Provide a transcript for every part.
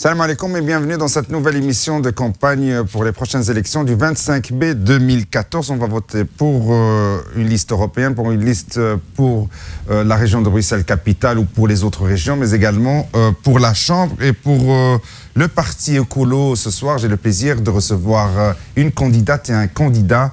Salam alaikum et bienvenue dans cette nouvelle émission de campagne pour les prochaines élections du 25 mai 2014. On va voter pour une liste européenne, pour une liste pour la région de Bruxelles-Capitale ou pour les autres régions, mais également pour la Chambre et pour le parti écolo. Ce soir, j'ai le plaisir de recevoir une candidate et un candidat.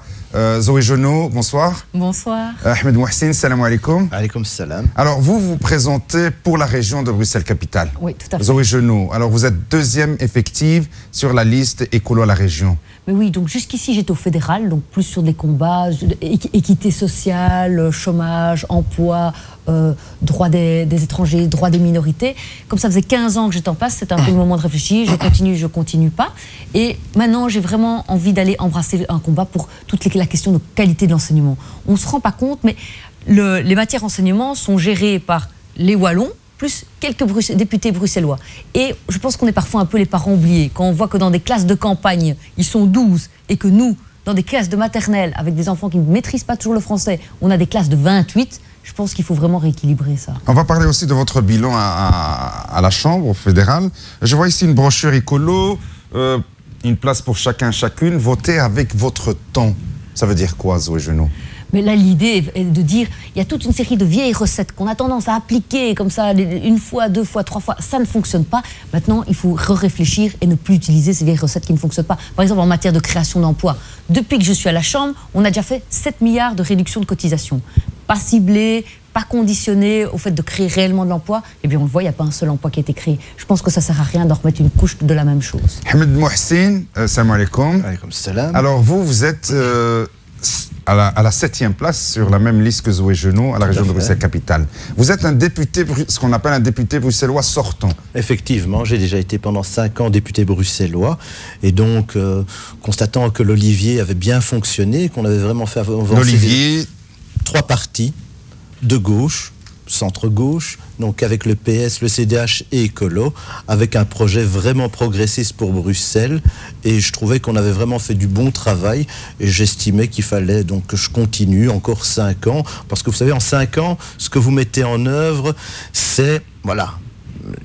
Zoé Genot, bonsoir. Bonsoir. Ahmed Mouhsin, salam alaikum. Alaikum salam. Alors, vous vous présentez pour la région de Bruxelles-Capitale. Oui, tout à fait. Zoé Genot, alors vous êtes deuxième effective sur la liste écolo à la région. Mais oui, donc jusqu'ici j'étais au fédéral, donc plus sur des combats, équité sociale, chômage, emploi, droits des étrangers, droits des minorités. Comme ça faisait 15 ans que j'étais en place, c'était un peu le moment de réfléchir, je continue pas. Et maintenant j'ai vraiment envie d'aller embrasser un combat pour toute la question de qualité de l'enseignement. On ne se rend pas compte, mais les matières enseignement sont gérées par les Wallons, plus quelques députés bruxellois. Et je pense qu'on est parfois un peu les parents oubliés. Quand on voit que dans des classes de campagne, ils sont 12, et que nous, dans des classes de maternelle, avec des enfants qui ne maîtrisent pas toujours le français, on a des classes de 28, je pense qu'il faut vraiment rééquilibrer ça. On va parler aussi de votre bilan à la Chambre, au fédéral. Je vois ici une brochure écolo, une place pour chacun, chacune. Votez avec votre temps. Ça veut dire quoi, Zoé Genot ? Mais là, l'idée est de dire, il y a toute une série de vieilles recettes qu'on a tendance à appliquer comme ça, une fois, deux fois, trois fois. Ça ne fonctionne pas. Maintenant, il faut réfléchir et ne plus utiliser ces vieilles recettes qui ne fonctionnent pas. Par exemple, en matière de création d'emplois. Depuis que je suis à la Chambre, on a déjà fait 7 milliards de réduction de cotisations. Pas ciblé, pas conditionné au fait de créer réellement de l'emploi. Eh bien, on le voit, il n'y a pas un seul emploi qui a été créé. Je pense que ça ne sert à rien de remettre une couche de la même chose. Ahmed Mouhsin, salam alaikum. Alaikum salam. Alors, vous êtes à la 7e place sur la même liste que Zoé Genot à la région de Bruxelles-Capitale. Vous êtes un député, ce qu'on appelle un député bruxellois sortant. Effectivement, j'ai déjà été pendant 5 ans député bruxellois. Et donc, constatant que l'Olivier avait bien fonctionné, qu'on avait vraiment fait avancer L'Olivier, 3 partis de gauche, centre-gauche, donc avec le PS, le CDH et Écolo, avec un projet vraiment progressiste pour Bruxelles. Et je trouvais qu'on avait vraiment fait du bon travail. Et j'estimais qu'il fallait donc que je continue encore 5 ans. Parce que vous savez, en 5 ans, ce que vous mettez en œuvre, c'est, voilà,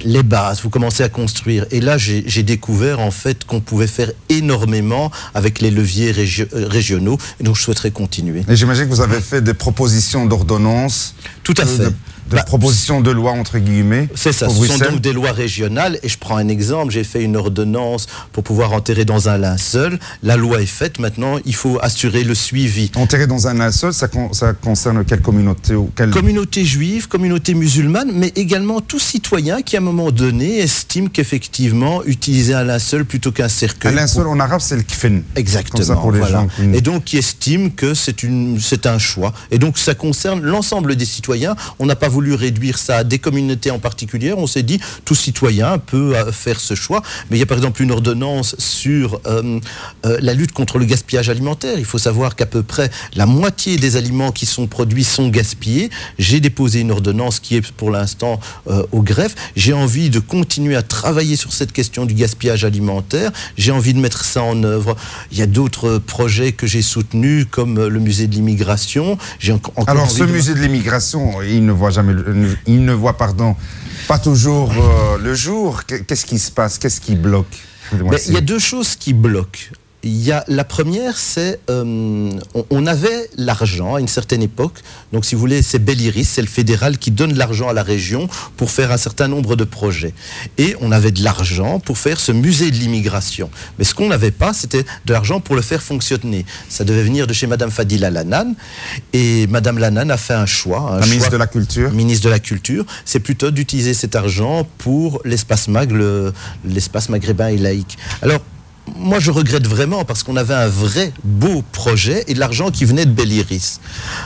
les bases, vous commencez à construire. Et là, j'ai découvert en fait qu'on pouvait faire énormément avec les leviers régionaux. Et donc, je souhaiterais continuer. Et j'imagine que vous avez fait des propositions d'ordonnance. Tout à fait. De propositions de loi, entre guillemets. C'est ça, ce sont donc des lois régionales. Et je prends un exemple, j'ai fait une ordonnance pour pouvoir enterrer dans un linceul. La loi est faite, maintenant il faut assurer le suivi. Enterrer dans un linceul, ça concerne quelle communauté ou quelle... Communauté juive, communauté musulmane, mais également tout citoyen qui à un moment donné estime qu'effectivement utiliser un linceul plutôt qu'un cercueil... Un linceul en arabe, c'est le kfen. Exactement, comme ça pour les gens qui... Et donc qui estime que c'est un choix. Et donc ça concerne l'ensemble des citoyens. On n'a pas voulu réduire ça à des communautés en particulier. On s'est dit, tout citoyen peut faire ce choix. Mais il y a par exemple une ordonnance sur la lutte contre le gaspillage alimentaire. Il faut savoir qu'à peu près la moitié des aliments qui sont produits sont gaspillés. J'ai déposé une ordonnance qui est pour l'instant au greffe. J'ai envie de continuer à travailler sur cette question du gaspillage alimentaire. J'ai envie de mettre ça en œuvre. Il y a d'autres projets que j'ai soutenus, comme le musée de l'immigration. Alors, ce musée de l'immigration, il ne voit jamais pas toujours le jour. Qu'est-ce qui se passe? Qu'est-ce qui bloque? Il y a 2 choses qui bloquent. La première, c'est on avait l'argent à une certaine époque. Donc, si vous voulez, c'est Belliris, c'est le fédéral qui donne l'argent à la région pour faire un certain nombre de projets. Et on avait de l'argent pour faire ce musée de l'immigration. Mais ce qu'on n'avait pas, c'était de l'argent pour le faire fonctionner. Ça devait venir de chez Madame Fadila Lanan. Et Madame Lanan a fait un choix. La ministre de la Culture. Ministre de la Culture. C'est plutôt d'utiliser cet argent pour l'espace l'espace maghrébin et laïque. Alors, moi, je regrette vraiment parce qu'on avait un vrai beau projet et de l'argent qui venait de Belliris.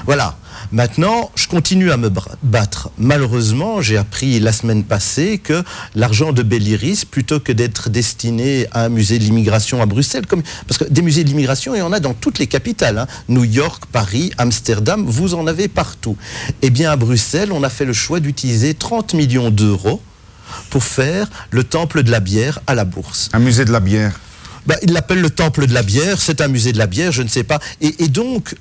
Voilà. Maintenant, je continue à me battre. Malheureusement, j'ai appris la semaine passée que l'argent de Belliris, plutôt que d'être destiné à un musée de l'immigration à Bruxelles, parce que des musées de l'immigration, il y en a dans toutes les capitales, hein, New York, Paris, Amsterdam, vous en avez partout. Eh bien, à Bruxelles, on a fait le choix d'utiliser 30 millions d'euros pour faire le temple de la bière à la Bourse. Un musée de la bière. Il l'appelle le temple de la bière, c'est un musée de la bière, je ne sais pas. Et donc,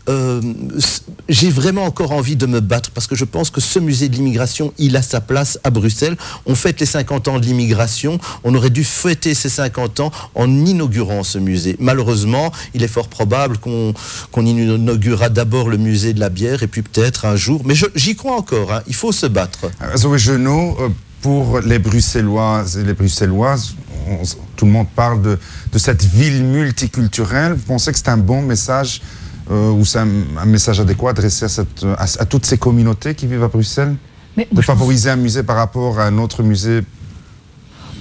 j'ai vraiment encore envie de me battre parce que je pense que ce musée de l'immigration, il a sa place à Bruxelles. On fête les 50 ans de l'immigration. On aurait dû fêter ces 50 ans en inaugurant ce musée. Malheureusement, il est fort probable qu'on inaugurera d'abord le musée de la bière et puis peut-être un jour. Mais j'y crois encore, hein, il faut se battre. Zoé Genot, pour les Bruxelloises et les Bruxelloises, tout le monde parle de cette ville multiculturelle. Vous pensez que c'est un bon message ou c'est un message adéquat adressé à toutes ces communautés qui vivent à Bruxelles? De favoriser un musée par rapport à un autre musée?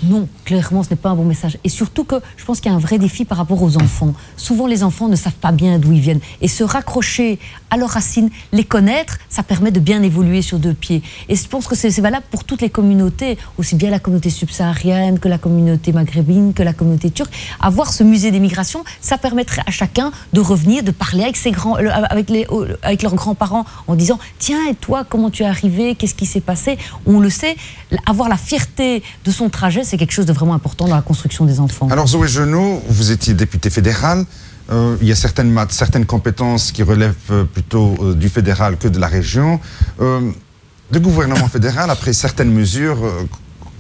Non, clairement, ce n'est pas un bon message. Et surtout que je pense qu'il y a un vrai défi par rapport aux enfants. Souvent, les enfants ne savent pas bien d'où ils viennent. Et se raccrocher à leurs racines, les connaître, ça permet de bien évoluer sur deux pieds. Et je pense que c'est valable pour toutes les communautés, aussi bien la communauté subsaharienne que la communauté maghrébine, que la communauté turque. Avoir ce musée d'émigration, ça permettrait à chacun de revenir, de parler avec leurs grands-parents en disant « Tiens, et toi, comment tu es arrivé? Qu'est-ce qui s'est passé ?» On le sait, avoir la fierté de son trajet, c'est quelque chose de vraiment important dans la construction des enfants. Alors Zoé Genot, vous étiez députée fédérale. Il y a certaines compétences qui relèvent plutôt du fédéral que de la région. Le gouvernement fédéral a pris certaines mesures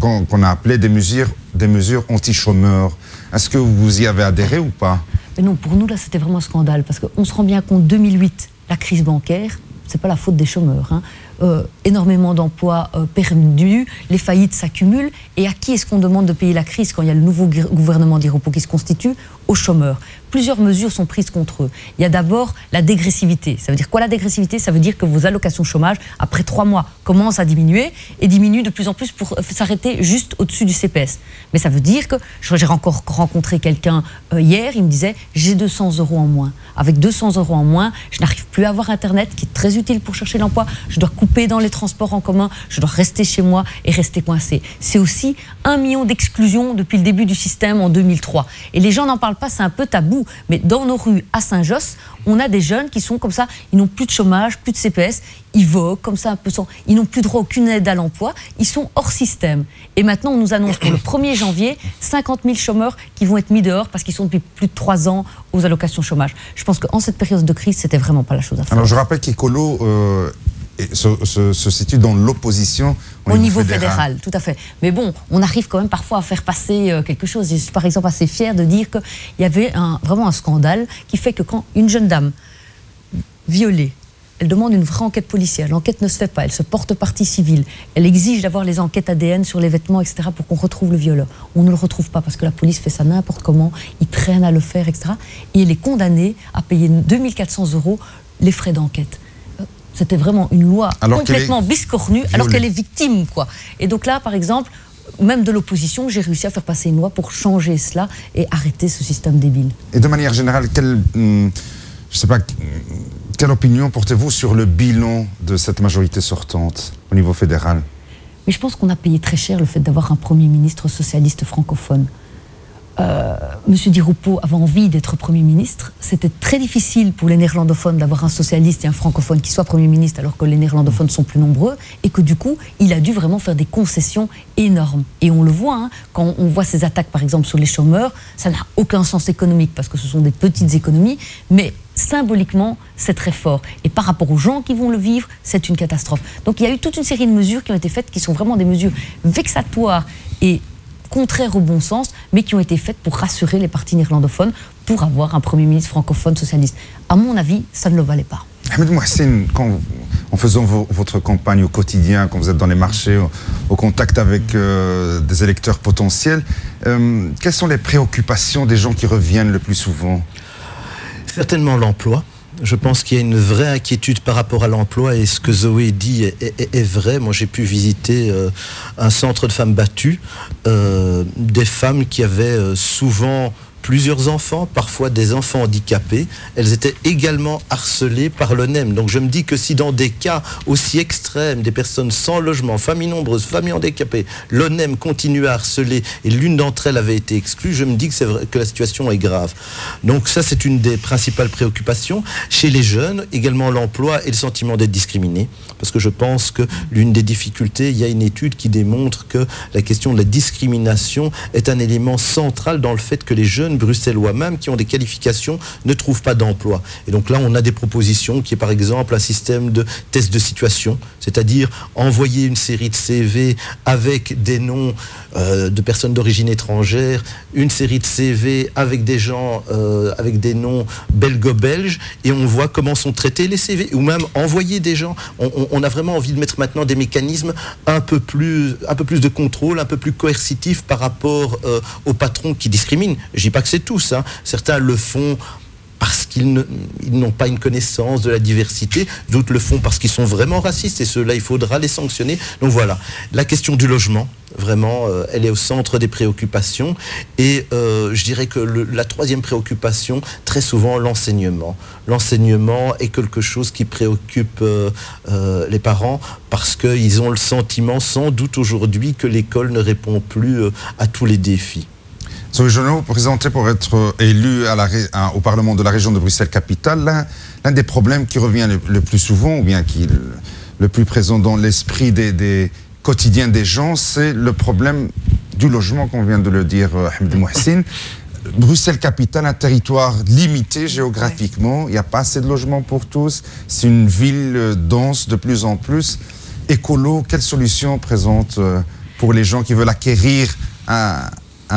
qu'on a appelées des mesures anti-chômeurs. Est-ce que vous y avez adhéré ou pas? Mais non, pour nous, là, c'était vraiment un scandale. Parce qu'on se rend bien compte, 2008, la crise bancaire, c'est pas la faute des chômeurs. Hein. Énormément d'emplois perdus, les faillites s'accumulent. Et à qui est-ce qu'on demande de payer la crise quand il y a le nouveau gouvernement d'Iropo qui se constitue? Aux chômeurs. Plusieurs mesures sont prises contre eux. Il y a d'abord la dégressivité. Ça veut dire quoi la dégressivité? Ça veut dire que vos allocations chômage, après 3 mois, commencent à diminuer et diminuent de plus en plus pour s'arrêter juste au-dessus du CPS. Mais ça veut dire que, j'ai encore rencontré quelqu'un hier, il me disait « j'ai 200 € en moins ». Avec 200 € en moins, je n'arrive plus à avoir Internet, qui est très utile pour chercher l'emploi. Je dois couper dans les transports en commun, je dois rester chez moi et rester coincé. C'est aussi 1 million d'exclusions depuis le début du système en 2003. Et les gens n'en parlent pas, c'est un peu tabou. Mais dans nos rues à Saint-Josse, on a des jeunes qui sont comme ça, ils n'ont plus de chômage, plus de CPS, ils voguent comme ça un peu sans, ils n'ont plus droit à aucune aide à l'emploi, ils sont hors système. Et maintenant, on nous annonce pour le 1er janvier 50 000 chômeurs qui vont être mis dehors parce qu'ils sont depuis plus de 3 ans aux allocations chômage. Je pense qu'en cette période de crise, c'était vraiment pas la chose à faire. Alors je rappelle qu'Ecolo se situe dans l'opposition au niveau fédéral, tout à fait. Mais bon, on arrive quand même parfois à faire passer quelque chose. Je suis par exemple assez fière de dire qu'il y avait vraiment un scandale qui fait que quand une jeune dame violée, elle demande une vraie enquête policière, l'enquête ne se fait pas, elle se porte partie civile, elle exige d'avoir les enquêtes ADN sur les vêtements, etc. pour qu'on retrouve le violeur. On ne le retrouve pas parce que la police fait ça n'importe comment, ils traînent à le faire, etc. Et elle est condamnée à payer 2 400 € les frais d'enquête. C'était vraiment une loi complètement biscornue, alors qu'elle est victime, quoi. Et donc là, par exemple, même de l'opposition, j'ai réussi à faire passer une loi pour changer cela et arrêter ce système débile. Et de manière générale, je sais pas, quelle opinion portez-vous sur le bilan de cette majorité sortante au niveau fédéral? Mais je pense qu'on a payé très cher le fait d'avoir un Premier ministre socialiste francophone. Monsieur Di Rupo avait envie d'être Premier ministre. C'était très difficile pour les néerlandophones d'avoir un socialiste et un francophone qui soit Premier ministre alors que les néerlandophones sont plus nombreux et que du coup, il a dû vraiment faire des concessions énormes. Et on le voit, hein, quand on voit ces attaques par exemple sur les chômeurs, ça n'a aucun sens économique parce que ce sont des petites économies, mais symboliquement, c'est très fort. Et par rapport aux gens qui vont le vivre, c'est une catastrophe. Donc il y a eu toute une série de mesures qui ont été faites qui sont vraiment des mesures vexatoires et contraires au bon sens, mais qui ont été faites pour rassurer les partis néerlandophones pour avoir un Premier ministre francophone socialiste. À mon avis, ça ne le valait pas. Ahmed Mouhassine, en faisant votre campagne au quotidien, quand vous êtes dans les marchés, au contact avec des électeurs potentiels, quelles sont les préoccupations des gens qui reviennent le plus souvent? Certainement l'emploi. Je pense qu'il y a une vraie inquiétude par rapport à l'emploi et ce que Zoé dit est vrai. Moi, j'ai pu visiter un centre de femmes battues, des femmes qui avaient souvent plusieurs enfants, parfois des enfants handicapés. Elles étaient également harcelées par l'ONEM. Donc je me dis que si dans des cas aussi extrêmes, des personnes sans logement, familles nombreuses, familles handicapées, l'ONEM continue à harceler et l'une d'entre elles avait été exclue, je me dis que c'est vrai que la situation est grave. Donc ça, c'est une des principales préoccupations. Chez les jeunes, également l'emploi et le sentiment d'être discriminé. Parce que je pense que l'une des difficultés, il y a une étude qui démontre que la question de la discrimination est un élément central dans le fait que les jeunes jeunes bruxellois même qui ont des qualifications ne trouvent pas d'emploi. Et donc là, on a des propositions qui est par exemple un système de test de situation, c'est-à-dire envoyer une série de CV avec des noms de personnes d'origine étrangère, une série de CV avec des gens avec des noms belgo-belges, et on voit comment sont traités les CV, ou même envoyer des gens. On a vraiment envie de mettre maintenant des mécanismes un peu plus de contrôle, un peu plus coercitifs par rapport aux patrons qui discriminent. Je dis pas que c'est tous, hein. Certains le font parce qu'ils n'ont pas une connaissance de la diversité, d'autres le font parce qu'ils sont vraiment racistes, et ceux-là, il faudra les sanctionner. Donc voilà, la question du logement, vraiment, elle est au centre des préoccupations, et je dirais que la troisième préoccupation, très souvent, l'enseignement. L'enseignement est quelque chose qui préoccupe les parents, parce qu'ils ont le sentiment, sans doute aujourd'hui, que l'école ne répond plus à tous les défis. Zoé Genot, présenté pour être élu au Parlement de la région de Bruxelles-Capitale, l'un des problèmes qui revient le plus souvent, ou bien qui est le plus présent dans l'esprit des quotidiens des gens, c'est le problème du logement, qu'on vient de le dire, Hamdi Mouhsine. Bruxelles-Capitale, un territoire limité géographiquement, il n'y a pas assez de logements pour tous, c'est une ville dense de plus en plus. Écolo, quelle solution présente pour les gens qui veulent acquérir un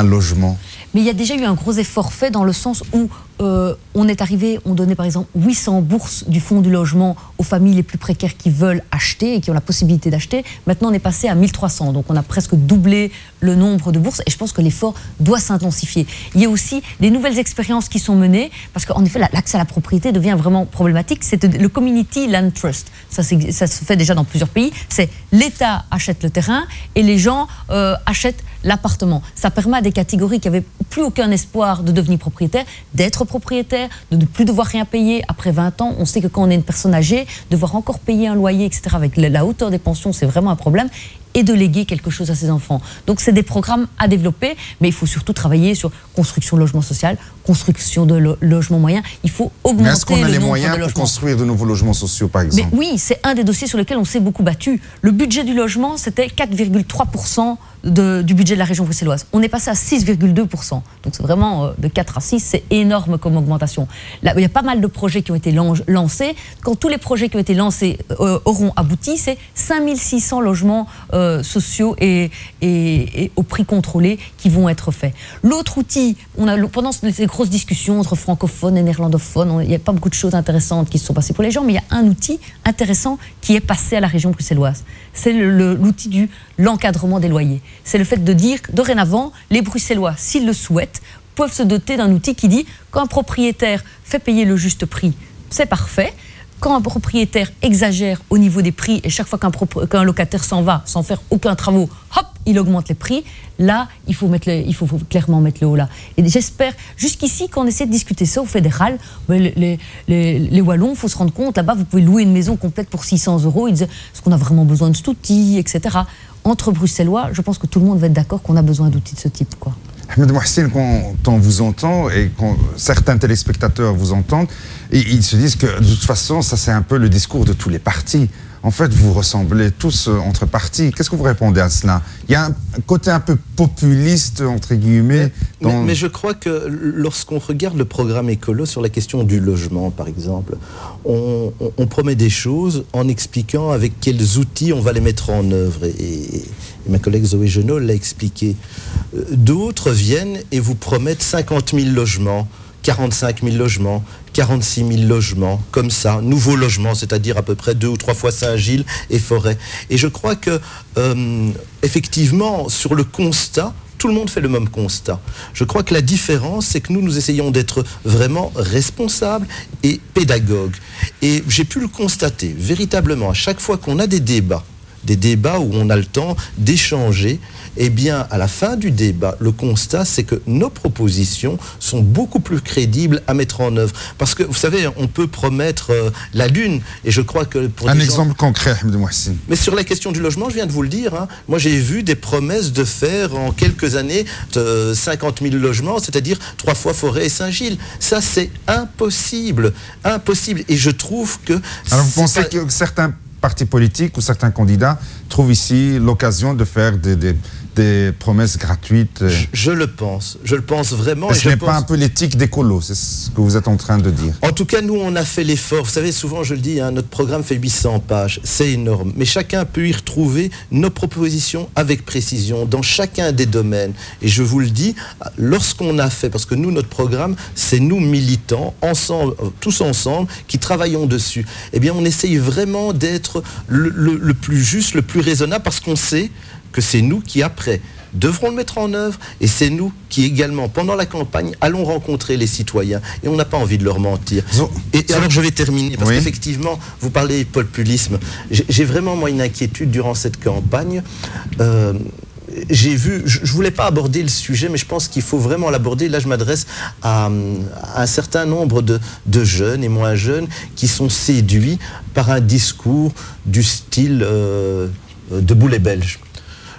logement? Mais il y a déjà eu un gros effort fait dans le sens où on est arrivé, on donnait par exemple 800 bourses du fonds du logement aux familles les plus précaires qui veulent acheter et qui ont la possibilité d'acheter. Maintenant, on est passé à 1300. Donc, on a presque doublé le nombre de bourses et je pense que l'effort doit s'intensifier. Il y a aussi des nouvelles expériences qui sont menées parce qu'en effet, l'accès à la propriété devient vraiment problématique. C'est le Community Land Trust. Ça se fait déjà dans plusieurs pays. C'est l'État achète le terrain et les gens achètent l'appartement. Ça permet à des catégories qui n'avaient plus aucun espoir de devenir propriétaires d'être propriétaire, de ne plus devoir rien payer après 20 ans. On sait que quand on est une personne âgée, devoir encore payer un loyer, etc., avec la hauteur des pensions, c'est vraiment un problème, et de léguer quelque chose à ses enfants. Donc c'est des programmes à développer, mais il faut surtout travailler sur construction de logement social, construction de logements moyens. Il faut augmenter le nombre de logements. Mais est-ce qu'on a les moyens pour construire de nouveaux logements sociaux, par exemple? Mais oui, c'est un des dossiers sur lesquels on s'est beaucoup battu. Le budget du logement, c'était 4,3% du budget de la région bruxelloise. On est passé à 6,2%. Donc c'est vraiment de 4 à 6, c'est énorme comme augmentation. Là, il y a pas mal de projets qui ont été lancés. Quand tous les projets qui ont été lancés auront abouti, c'est 5600 logements sociaux et au prix contrôlé qui vont être faits. L'autre outil, pendant ces grosses discussions entre francophones et néerlandophones, il n'y a pas beaucoup de choses intéressantes qui se sont passées pour les gens, mais il y a un outil intéressant qui est passé à la région bruxelloise. C'est l'outil de l'encadrement des loyers. C'est le fait de dire que dorénavant, les Bruxellois, s'ils le souhaitent, peuvent se doter d'un outil qui dit quand un propriétaire fait payer le juste prix, c'est parfait. Quand un propriétaire exagère au niveau des prix et chaque fois qu'un locataire s'en va sans faire aucun travaux, hop, il augmente les prix, là, il faut clairement mettre le haut là. Et j'espère, jusqu'ici, quand on essaie de discuter ça au fédéral, les Wallons, il faut se rendre compte, là-bas, vous pouvez louer une maison complète pour 600 €. Ils disaient, est-ce qu'on a vraiment besoin de cet outil, etc. Entre Bruxellois, je pense que tout le monde va être d'accord qu'on a besoin d'outils de ce type, quoi. Hamdi Mouhsine, quand on vous entend et quand certains téléspectateurs vous entendent, ils se disent que de toute façon, ça c'est un peu le discours de tous les partis. En fait, vous ressemblez tous entre partis. Qu'est-ce que vous répondez à cela? Il y a un côté un peu populiste, entre guillemets. Mais je crois que lorsqu'on regarde le programme écolo sur la question du logement, par exemple, on promet des choses en expliquant avec quels outils on va les mettre en œuvre. Et ma collègue Zoé Genot l'a expliqué. D'autres viennent et vous promettent 50 000 logements, 45 000 logements, 46 000 logements, comme ça, nouveaux logements, c'est-à-dire à peu près 2 ou 3 fois Saint-Gilles et Forêt. Et je crois que, effectivement, sur le constat, tout le monde fait le même constat. Je crois que la différence, c'est que nous essayons d'être vraiment responsables et pédagogues. Et j'ai pu le constater, véritablement, à chaque fois qu'on a des débats où on a le temps d'échanger, eh bien, à la fin du débat, le constat, c'est que nos propositions sont beaucoup plus crédibles à mettre en œuvre. Parce que, vous savez, on peut promettre la Lune, et je crois que... pour un exemple concret, Hamdi Mouhsine. Mais sur la question du logement, je viens de vous le dire, hein, moi j'ai vu des promesses de faire en quelques années 50 000 logements, c'est-à-dire 3 fois Forêt et Saint-Gilles. Ça, c'est impossible. Impossible. Et je trouve que... Alors, vous pensez que certains partis politiques ou certains candidats trouvent ici l'occasion de faire des promesses gratuites. Je le pense vraiment. Ce n'est pas un peu l'éthique d'écolo, c'est ce que vous êtes en train de dire. En tout cas, nous, on a fait l'effort. Vous savez, souvent, je le dis, hein, notre programme fait 800 pages. C'est énorme. Mais chacun peut y retrouver nos propositions avec précision dans chacun des domaines. Et je vous le dis, lorsqu'on a fait, parce que nous, notre programme, c'est nous militants, ensemble, tous ensemble, qui travaillons dessus. Eh bien, on essaye vraiment d'être le plus juste, le plus raisonnable, parce qu'on sait que c'est nous qui, après, devrons le mettre en œuvre, et c'est nous qui, également, pendant la campagne, allons rencontrer les citoyens, et on n'a pas envie de leur mentir. Alors, je vais terminer, parce qu'effectivement, vous parlez de populisme. J'ai vraiment, moi, une inquiétude durant cette campagne. J'ai vu, je ne voulais pas aborder le sujet, mais je pense qu'il faut vraiment l'aborder. Là, je m'adresse à un certain nombre de jeunes et moins jeunes qui sont séduits par un discours du style de boulet belge.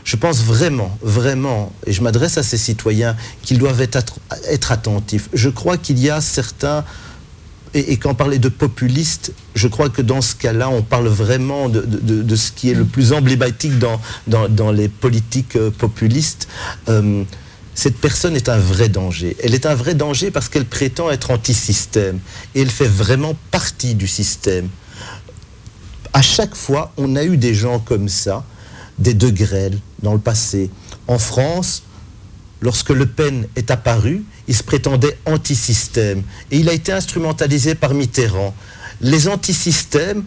Je pense vraiment, et je m'adresse à ces citoyens, qu'ils doivent être attentifs. Je crois qu'il y a certains, et quand on parlait de populistes, je crois que dans ce cas-là, on parle vraiment de ce qui est le plus emblématique dans les politiques populistes. Cette personne est un vrai danger. Elle est un vrai danger parce qu'elle prétend être anti-système. Et elle fait vraiment partie du système. À chaque fois, on a eu des gens comme ça, des De Grelle dans le passé. En France, lorsque Le Pen est apparu, il se prétendait anti-système. Et il a été instrumentalisé par Mitterrand. Les anti-systèmes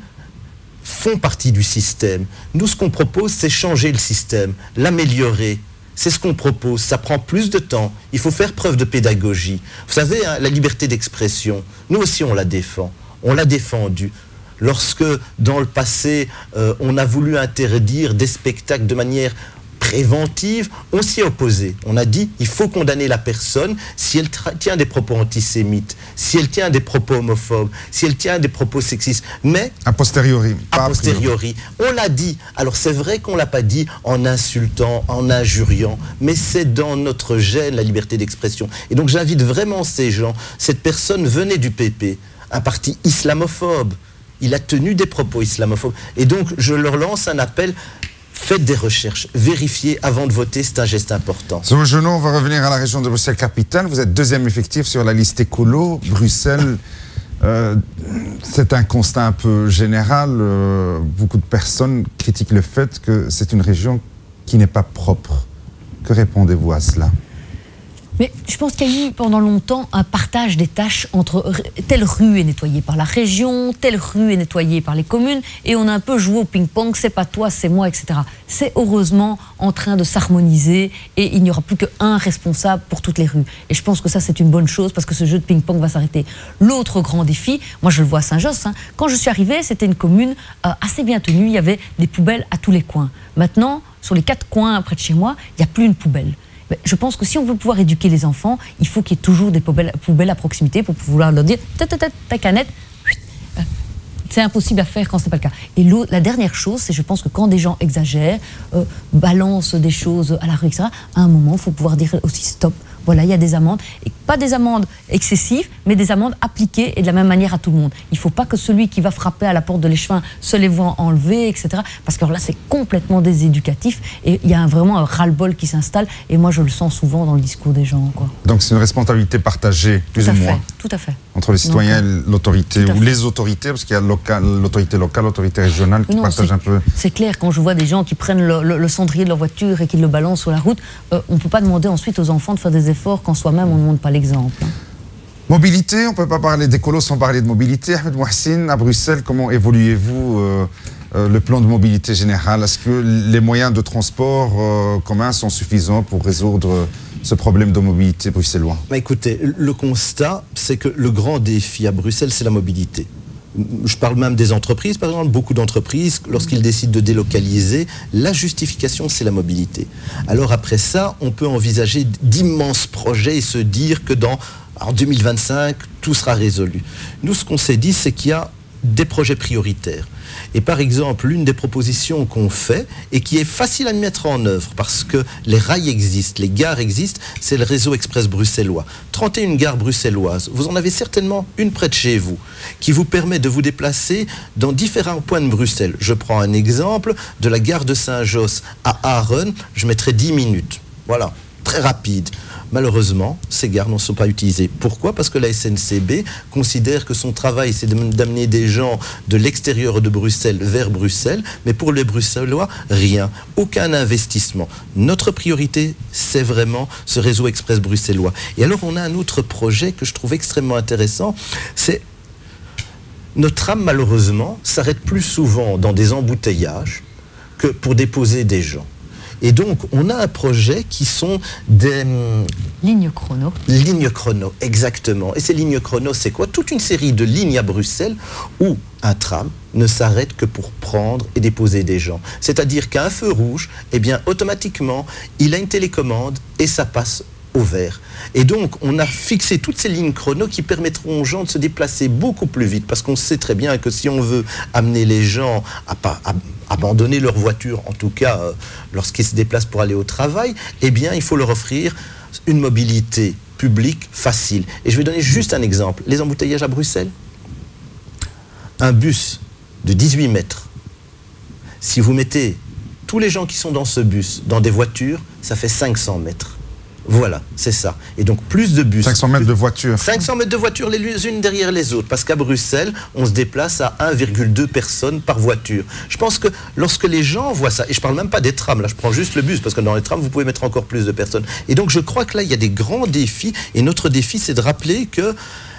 font partie du système. Nous, ce qu'on propose, c'est changer le système, l'améliorer. C'est ce qu'on propose. Ça prend plus de temps. Il faut faire preuve de pédagogie. Vous savez, hein, la liberté d'expression, nous aussi, on la défend. On l'a défendue. Lorsque, dans le passé, on a voulu interdire des spectacles de manière préventive, on s'y est opposé. On a dit, il faut condamner la personne si elle tient des propos antisémites, si elle tient des propos homophobes, si elle tient des propos sexistes. Mais, a posteriori. A posteriori. On l'a dit. Alors, c'est vrai qu'on ne l'a pas dit en insultant, en injuriant, mais c'est dans notre gène, la liberté d'expression. Et donc, j'invite vraiment ces gens. Cette personne venait du PP, un parti islamophobe. Il a tenu des propos islamophobes. Et donc, je leur lance un appel. Faites des recherches, vérifiez avant de voter, c'est un geste important. Zoé Genot, on va revenir à la région de Bruxelles-Capitale. Vous êtes deuxième effectif sur la liste écolo. Bruxelles, c'est un constat un peu général. Beaucoup de personnes critiquent le fait que c'est une région qui n'est pas propre. Que répondez-vous à cela ? Mais je pense qu'il y a eu pendant longtemps un partage des tâches entre telle rue est nettoyée par la région, telle rue est nettoyée par les communes, et on a un peu joué au ping-pong, c'est pas toi, c'est moi, etc. C'est heureusement en train de s'harmoniser et il n'y aura plus qu'un responsable pour toutes les rues. Et je pense que ça, c'est une bonne chose parce que ce jeu de ping-pong va s'arrêter. L'autre grand défi, moi je le vois à Saint-Josse, hein, quand je suis arrivée, c'était une commune assez bien tenue, il y avait des poubelles à tous les coins. Maintenant, sur les 4 coins près de chez moi, il n'y a plus une poubelle. Je pense que si on veut pouvoir éduquer les enfants, il faut qu'il y ait toujours des poubelles à proximité pour pouvoir leur dire ta canette. C'est impossible à faire quand ce n'est pas le cas. Et la dernière chose, c'est je pense que quand des gens exagèrent, balancent des choses à la rue, etc., à un moment, il faut pouvoir dire aussi stop. Voilà, il y a des amendes, et pas des amendes excessives, mais des amendes appliquées et de la même manière à tout le monde. Il ne faut pas que celui qui va frapper à la porte de l'échevin se les voit enlever, etc. Parce que là, c'est complètement déséducatif et il y a vraiment un ras-le-bol qui s'installe. Et moi, je le sens souvent dans le discours des gens, quoi. Donc, c'est une responsabilité partagée, plus ou moins. Tout à fait. Entre les citoyens et l'autorité, ou les autorités, parce qu'il y a l'autorité locale, l'autorité régionale qui partagent un peu. C'est clair, quand je vois des gens qui prennent le cendrier de leur voiture et qui le balancent sur la route, on ne peut pas demander ensuite aux enfants de faire des efforts quand soi-même on ne montre pas l'exemple. Mobilité, on ne peut pas parler d'écolo sans parler de mobilité. Ahmed Mouhassine, à Bruxelles, comment évoluez-vous le plan de mobilité générale? Est-ce que les moyens de transport communs sont suffisants pour résoudre ce problème de mobilité bruxellois? Écoutez, le constat, c'est que le grand défi à Bruxelles, c'est la mobilité. Je parle même des entreprises, par exemple, beaucoup d'entreprises, lorsqu'ils décident de délocaliser, la justification, c'est la mobilité. Alors après ça, on peut envisager d'immenses projets et se dire que en 2025, tout sera résolu. Nous, ce qu'on s'est dit, c'est qu'il y a des projets prioritaires. Et par exemple, l'une des propositions qu'on fait et qui est facile à mettre en œuvre parce que les rails existent, les gares existent, c'est le réseau express bruxellois. 31 gares bruxelloises, vous en avez certainement une près de chez vous qui vous permet de vous déplacer dans différents points de Bruxelles. Je prends un exemple de la gare de Saint-Josse à Aren, je mettrai 10 minutes. Voilà, très rapide. Malheureusement, ces gares ne sont pas utilisées. Pourquoi? Parce que la SNCB considère que son travail, c'est d'amener des gens de l'extérieur de Bruxelles vers Bruxelles, mais pour les Bruxellois, rien. Aucun investissement. Notre priorité, c'est vraiment ce réseau express bruxellois. Et alors, on a un autre projet que je trouve extrêmement intéressant, c'est notre tram, malheureusement, s'arrête plus souvent dans des embouteillages que pour déposer des gens. Et donc, on a un projet qui sont des... lignes chrono. Lignes chrono, exactement. Et ces lignes chrono, c'est quoi? Toute une série de lignes à Bruxelles où un tram ne s'arrête que pour prendre et déposer des gens. C'est-à-dire qu'à un feu rouge, eh bien, automatiquement, il a une télécommande et ça passe au vert. Et donc, on a fixé toutes ces lignes chrono qui permettront aux gens de se déplacer beaucoup plus vite, parce qu'on sait très bien que si on veut amener les gens à abandonner leur voiture, en tout cas lorsqu'ils se déplacent pour aller au travail, eh bien, il faut leur offrir une mobilité publique facile. Et je vais donner juste un exemple. Les embouteillages à Bruxelles. Un bus de 18 mètres, si vous mettez tous les gens qui sont dans ce bus dans des voitures, ça fait 500 mètres. Voilà, c'est ça. Et donc plus de bus. 500 mètres de voitures. 500 mètres de voitures les unes derrière les autres. Parce qu'à Bruxelles, on se déplace à 1,2 personnes par voiture. Je pense que lorsque les gens voient ça, et je ne parle même pas des trams, là je prends juste le bus, parce que dans les trams, vous pouvez mettre encore plus de personnes. Et donc je crois que là, il y a des grands défis. Et notre défi, c'est de rappeler que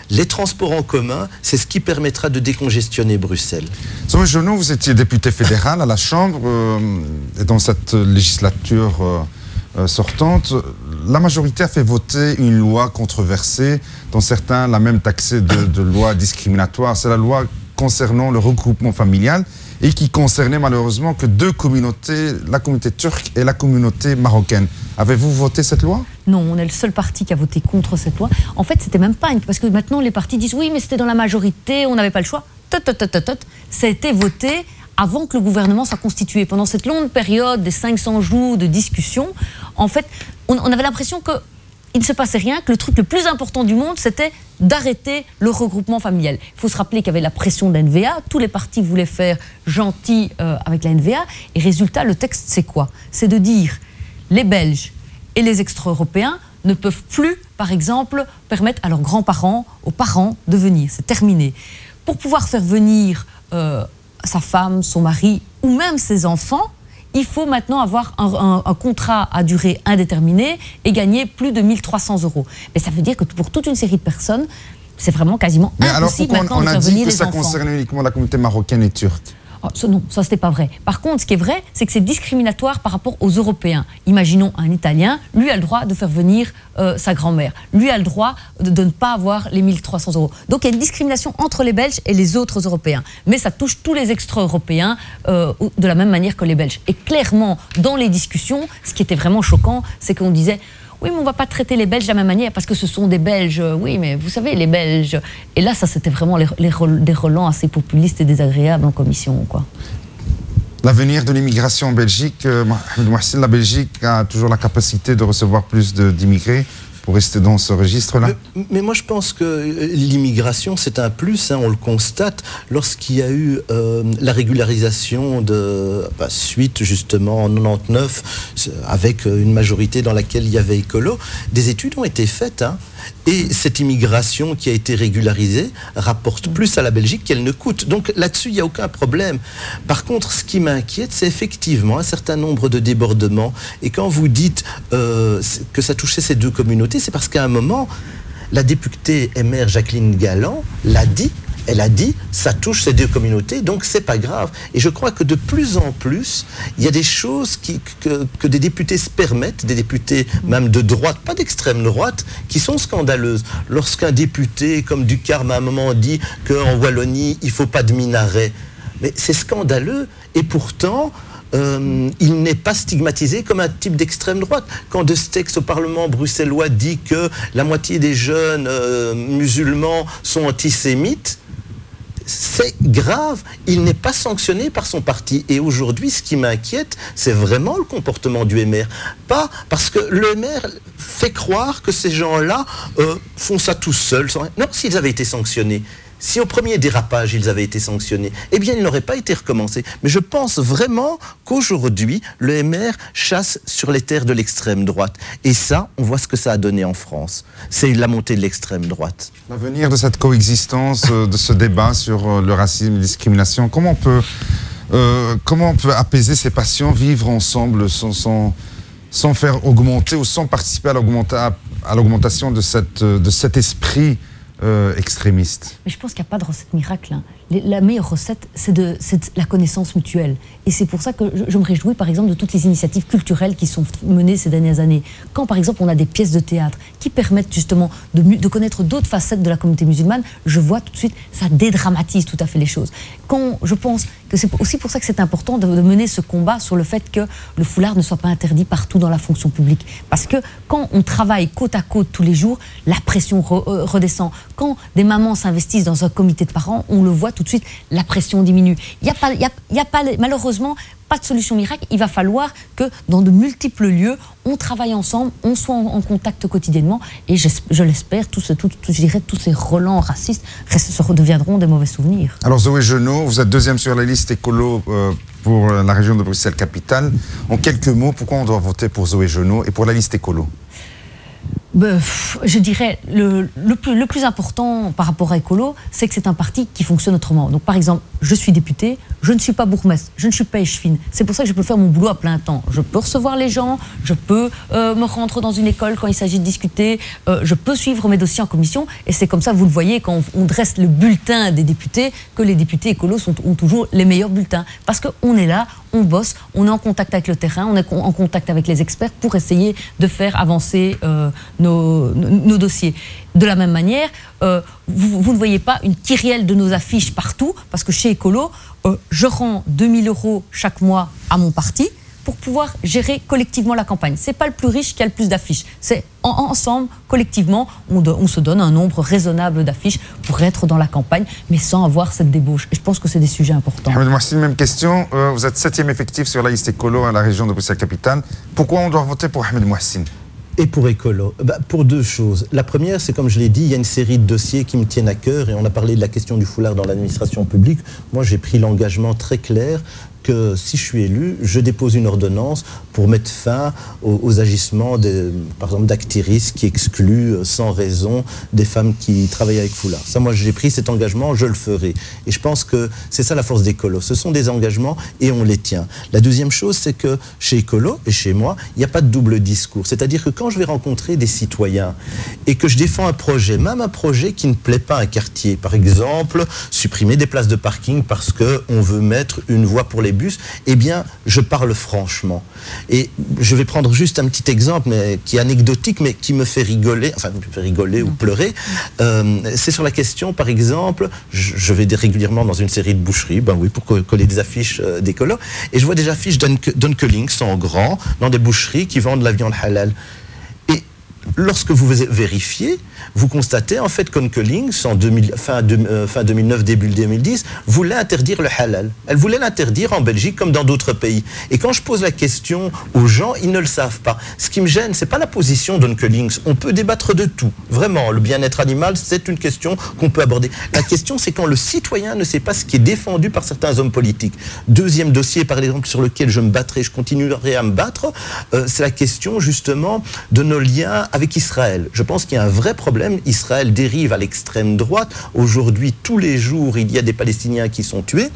les transports en commun, c'est ce qui permettra de décongestionner Bruxelles. Zoé Genot, vous étiez député fédéral à la Chambre, et dans cette législature sortante, la majorité a fait voter une loi controversée, dont certains l'ont même taxée de loi discriminatoire. C'est la loi concernant le regroupement familial et qui concernait malheureusement que deux communautés, la communauté turque et la communauté marocaine. Avez-vous voté cette loi? Non, on est le seul parti qui a voté contre cette loi. En fait, c'était même pas parce que maintenant les partis disent oui, mais c'était dans la majorité, on n'avait pas le choix. Ça a été voté avant que le gouvernement soit constitué. Pendant cette longue période des 500 jours de discussion, en fait, on avait l'impression qu'il ne se passait rien, que le truc le plus important du monde, c'était d'arrêter le regroupement familial. Il faut se rappeler qu'il y avait la pression de la NVA, tous les partis voulaient faire gentil avec la NVA, et résultat, le texte, c'est quoi? C'est de dire les Belges et les extra-européens ne peuvent plus, par exemple, permettre à leurs grands-parents, aux parents, de venir. C'est terminé. Pour pouvoir faire venir sa femme, son mari ou même ses enfants, il faut maintenant avoir un contrat à durée indéterminée et gagner plus de 1 300 €. Mais ça veut dire que pour toute une série de personnes, c'est vraiment quasiment impossible maintenant de faire venir les enfants. On a dit que ça concerne uniquement la communauté marocaine et turque. Oh, non, ça c'était pas vrai. Par contre, ce qui est vrai, c'est que c'est discriminatoire par rapport aux Européens. Imaginons un Italien, lui a le droit de faire venir sa grand-mère. Lui a le droit de ne pas avoir les 1 300 €. Donc il y a une discrimination entre les Belges et les autres Européens. Mais ça touche tous les extra-européens de la même manière que les Belges. Et clairement, dans les discussions, ce qui était vraiment choquant, c'est qu'on disait oui, mais on ne va pas traiter les Belges de la même manière parce que ce sont des Belges. Oui, mais vous savez, les Belges. Et là, ça, c'était vraiment des relents assez populistes et désagréables en commission, quoi. L'avenir de l'immigration en Belgique, la Belgique a toujours la capacité de recevoir plus d'immigrés pour rester dans ce registre-là? Mais moi, je pense que l'immigration, c'est un plus, hein, on le constate, lorsqu'il y a eu la régularisation suite justement en 99, avec une majorité dans laquelle il y avait écolo, des études ont été faites, hein, et cette immigration qui a été régularisée rapporte plus à la Belgique qu'elle ne coûte. Donc là-dessus, il n'y a aucun problème. Par contre, ce qui m'inquiète, c'est effectivement un certain nombre de débordements. Et quand vous dites que ça touchait ces deux communautés, c'est parce qu'à un moment, la députée MR Jacqueline Galland l'a dit. Elle a dit, ça touche ces deux communautés, donc c'est pas grave. Et je crois que de plus en plus, il y a des choses que des députés se permettent, des députés même de droite, pas d'extrême droite, qui sont scandaleuses. Lorsqu'un député comme Ducarme à un moment dit qu'en Wallonie, il ne faut pas de minaret. Mais c'est scandaleux. Et pourtant, il n'est pas stigmatisé comme un type d'extrême droite. Quand De Stex au Parlement bruxellois dit que la moitié des jeunes musulmans sont antisémites, c'est grave, il n'est pas sanctionné par son parti. Et aujourd'hui, ce qui m'inquiète, c'est vraiment le comportement du MR. Pas parce que le MR fait croire que ces gens-là font ça tout seuls. Non, s'ils avaient été sanctionnés, si au premier dérapage, ils avaient été sanctionnés, eh bien, ils n'auraient pas été recommencés. Mais je pense vraiment qu'aujourd'hui, le MR chasse sur les terres de l'extrême droite. Et ça, on voit ce que ça a donné en France. C'est la montée de l'extrême droite. L'avenir de cette coexistence, de ce débat sur le racisme et la discrimination, comment on peut apaiser ces passions, vivre ensemble sans faire augmenter ou sans participer à l'augmentation de cet esprit extrémiste? Mais je pense qu'il n'y a pas de recette miracle. Hein. La meilleure recette, c'est la connaissance mutuelle. Et c'est pour ça que je me réjouis, par exemple, de toutes les initiatives culturelles qui sont menées ces dernières années. Quand, par exemple, on a des pièces de théâtre qui permettent justement de connaître d'autres facettes de la communauté musulmane, je vois tout de suite, ça dédramatise tout à fait les choses. Je pense que c'est aussi pour ça que c'est important de mener ce combat sur le fait que le foulard ne soit pas interdit partout dans la fonction publique. Parce que quand on travaille côte à côte tous les jours, la pression redescend. Quand des mamans s'investissent dans un comité de parents, on le voit tout de suite, la pression diminue. Il n'y a pas, malheureusement, pas de solution miracle. Il va falloir que dans de multiples lieux, on travaille ensemble, on soit en contact quotidiennement. Et je l'espère, tous ces relents racistes deviendront des mauvais souvenirs. Alors Zoé Genot, vous êtes deuxième sur la liste écolo pour la région de Bruxelles-Capitale. En quelques mots, pourquoi on doit voter pour Zoé Genot et pour la liste écolo? Je dirais, le plus important par rapport à Écolo, c'est que c'est un parti qui fonctionne autrement. Donc par exemple, je suis député, je ne suis pas bourgmestre, je ne suis pas échevine. C'est pour ça que je peux faire mon boulot à plein temps. Je peux recevoir les gens, je peux me rendre dans une école quand il s'agit de discuter, je peux suivre mes dossiers en commission. Et c'est comme ça, vous le voyez, quand on dresse le bulletin des députés, que les députés écolos ont toujours les meilleurs bulletins. Parce qu'on est là, on bosse, on est en contact avec le terrain, on est en contact avec les experts pour essayer de faire avancer nos dossiers. De la même manière, vous ne voyez pas une kyrielle de nos affiches partout, parce que chez Écolo, je rends 2 000 € chaque mois à mon parti pour pouvoir gérer collectivement la campagne. Ce n'est pas le plus riche qui a le plus d'affiches. C'est ensemble, collectivement, on se donne un nombre raisonnable d'affiches pour être dans la campagne, mais sans avoir cette débauche. Et je pense que c'est des sujets importants. Ahmed Mouhassine, même question. Vous êtes 7e effectif sur la liste écolo à la région de Bruxelles-Capitale. Pourquoi on doit voter pour Ahmed Mouhassine? Et pour Écolo, pour deux choses. La première, c'est comme je l'ai dit, il y a une série de dossiers qui me tiennent à cœur et on a parlé de la question du foulard dans l'administration publique. Moi, j'ai pris l'engagement très clair que si je suis élu, je dépose une ordonnance pour mettre fin aux agissements, par exemple, d'activistes qui excluent sans raison des femmes qui travaillent avec foulard. Ça, moi, j'ai pris cet engagement, je le ferai. Et je pense que c'est ça la force d'Écolo. Ce sont des engagements et on les tient. La deuxième chose, c'est que chez Écolo et chez moi, il n'y a pas de double discours. C'est-à-dire que quand je vais rencontrer des citoyens et que je défends un projet, même un projet qui ne plaît pas à un quartier, par exemple, supprimer des places de parking parce qu'on veut mettre une voie pour les bus, eh bien, je parle franchement. Et je vais prendre juste un petit exemple qui est anecdotique, mais qui me fait rigoler, enfin, me fait rigoler ou pleurer. C'est sur la question, par exemple, je vais régulièrement dans une série de boucheries, ben oui, pour coller des affiches d'Écolo, et je vois des affiches d'Unkelings en grand, dans des boucheries qui vendent la viande halal. Et lorsque vous vérifiez, vous constatez en fait qu'Unkelings, fin 2009, début 2010, voulait interdire le halal. Elle voulait l'interdire en Belgique comme dans d'autres pays. Et quand je pose la question aux gens, ils ne le savent pas. Ce qui me gêne, c'est pas la position d'Unkelings. On peut débattre de tout. Vraiment, le bien-être animal, c'est une question qu'on peut aborder. La question, c'est quand le citoyen ne sait pas ce qui est défendu par certains hommes politiques. Deuxième dossier, par exemple, sur lequel je me battrai, je continuerai à me battre, c'est la question justement de nos liens avec Israël. Je pense qu'il y a un vrai problème. Israël dérive à l'extrême droite. Aujourd'hui, tous les jours, il y a des Palestiniens qui sont tués.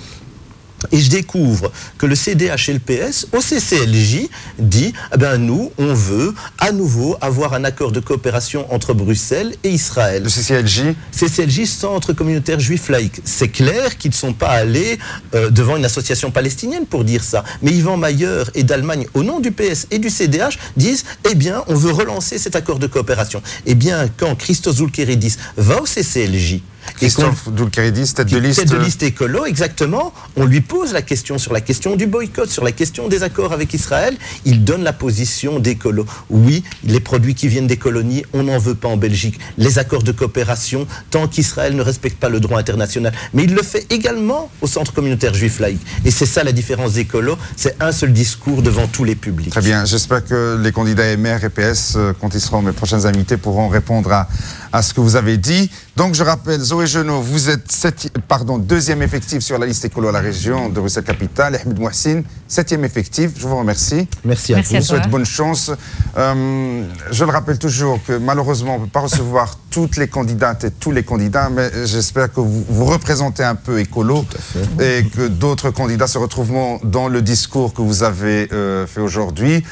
Et je découvre que le CDH et le PS, au CCLJ, dit eh ben nous, on veut à nouveau avoir un accord de coopération entre Bruxelles et Israël. Le CCLJ? CCLJ, Centre communautaire juif laïque. C'est clair qu'ils ne sont pas allés devant une association palestinienne pour dire ça. Mais Yvan Mayer et d'Allemagne, au nom du PS et du CDH, disent eh bien, on veut relancer cet accord de coopération. Eh bien, quand Christos Zoulkeridis va au CCLJ, Christophe Doulkeridis, tête de liste. Tête de liste écolo, exactement. On lui pose la question sur la question du boycott, sur la question des accords avec Israël. Il donne la position d'écolo. Oui, les produits qui viennent des colonies, on n'en veut pas en Belgique. Les accords de coopération, tant qu'Israël ne respecte pas le droit international. Mais il le fait également au Centre communautaire juif laïque. Et c'est ça la différence d'écolo, c'est un seul discours devant tous les publics. Très bien, j'espère que les candidats MR et PS, quand ils seront mes prochains invités, pourront répondre à ce que vous avez dit. Donc je rappelle, Zoé Genot, vous êtes deuxième effectif sur la liste écolo à la région de Bruxelles-Capitale. Ahmed Mouhassine, 7e effectif. Je vous remercie. Merci à vous. Je vous souhaite bonne chance. Je le rappelle toujours que malheureusement, on ne peut pas recevoir toutes les candidates et tous les candidats, mais j'espère que vous représentez un peu écolo et que d'autres candidats se retrouveront dans le discours que vous avez fait aujourd'hui.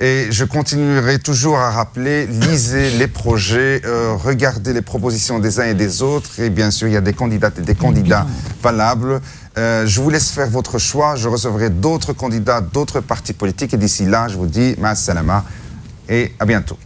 Et je continuerai toujours à rappeler, lisez les projets, regardez les propositions des uns et des autres. Et bien sûr, il y a des candidates et des candidats valables. Je vous laisse faire votre choix. Je recevrai d'autres candidats, d'autres partis politiques. Et d'ici là, je vous dis, ma salama et à bientôt.